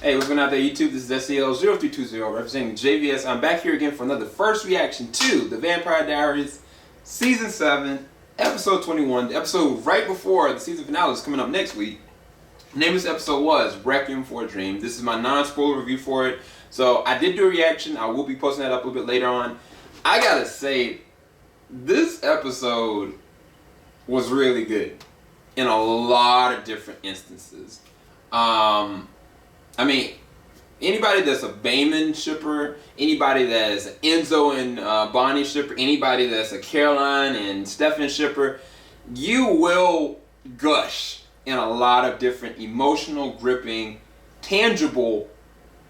Hey, what's going on out there, YouTube? This is SEL0320 representing JVS. I'm back here again for another first reaction to The Vampire Diaries, Season 7, Episode 21, the episode right before the season finale is coming up next week. The name of this episode was Requiem for a Dream. This is my non-spoiler review for it. So I did do a reaction. I will be posting that up a little bit later on. I gotta say, this episode was really good in a lot of different instances. I mean, anybody that's a Damon shipper, anybody that's an Enzo and Bonnie shipper, anybody that's a Caroline and Stefan shipper, you will gush in a lot of different emotional, gripping, tangible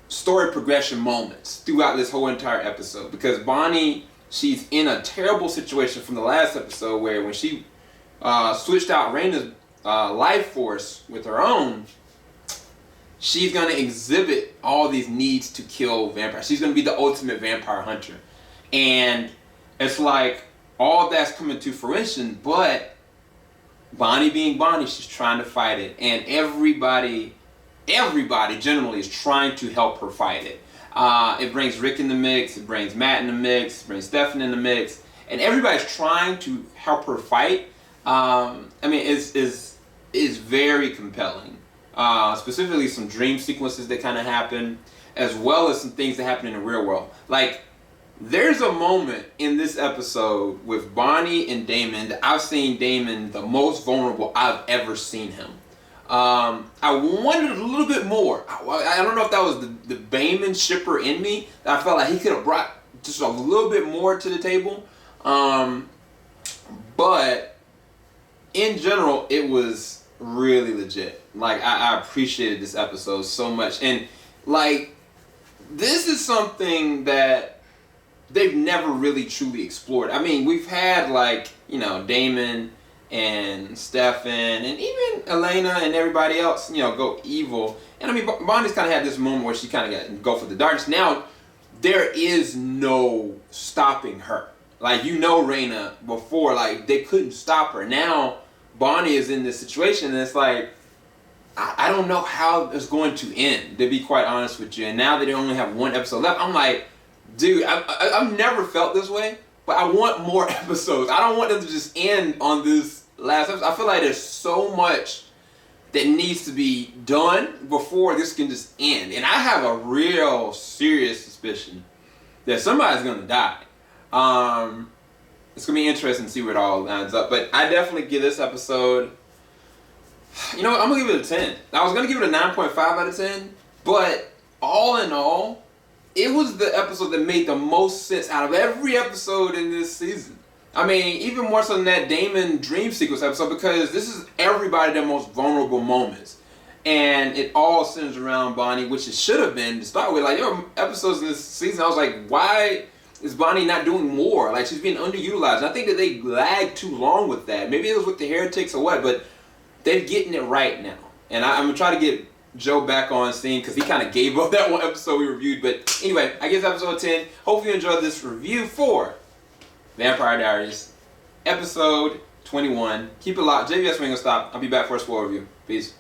story progression moments throughout this whole entire episode. Because Bonnie, she's in a terrible situation from the last episode where when she switched out Raina's life force with her own, she's going to exhibit all these needs to kill vampires. She's going to be the ultimate vampire hunter. And it's like all that's coming to fruition, but Bonnie being Bonnie, she's trying to fight it. And everybody generally is trying to help her fight it. It brings Rick in the mix, it brings Matt in the mix, it brings Stefan in the mix. And everybody's trying to help her fight. I mean, it's very compelling. Specifically some dream sequences that kind of happen, as well as some things that happen in the real world. Like, there's a moment in this episode with Bonnie and Damon that I've seen Damon the most vulnerable I've ever seen him. I wanted a little bit more. I don't know if that was the Damon shipper in me. I felt like he could have brought just a little bit more to the table. But in general, it was really legit. Like, I appreciated this episode so much. And like, this is something that they've never really truly explored. I mean, we've had, like, you know, Damon and Stefan and even Elena and everybody else, you know, go evil. And I mean, Bonnie's kind of had this moment where she kind of got to go for the darkness. Now, there is no stopping her. Like, you know, Raina before, like, they couldn't stop her. Now Bonnie is in this situation, and it's like, I don't know how it's going to end, to be quite honest with you. And now that they only have one episode left, I'm like, dude, I've never felt this way, but I want more episodes. I don't want them to just end on this last episode. I feel like there's so much that needs to be done before this can just end. And I have a real serious suspicion that somebody's going to die. It's going to be interesting to see where it all lines up. But I definitely give this episode, you know what, I'm going to give it a 10. I was going to give it a 9.5 out of 10. But all in all, it was the episode that made the most sense out of every episode in this season. I mean, even more so than that Damon dream sequence episode, because this is everybody their most vulnerable moments. And it all centers around Bonnie, which it should have been to start with. Like, there were episodes in this season I was like, why is Bonnie not doing more? Like, she's being underutilized. And I think that they lagged too long with that. Maybe it was with the heretics or what, but they're getting it right now. And I'm going to try to get Joe back on scene because he kind of gave up that one episode we reviewed. But anyway, I give episode 10. Hope you enjoyed this review for Vampire Diaries, episode 21. Keep it locked. JVS ain't gonna stop. I'll be back for a spoiler review. Peace.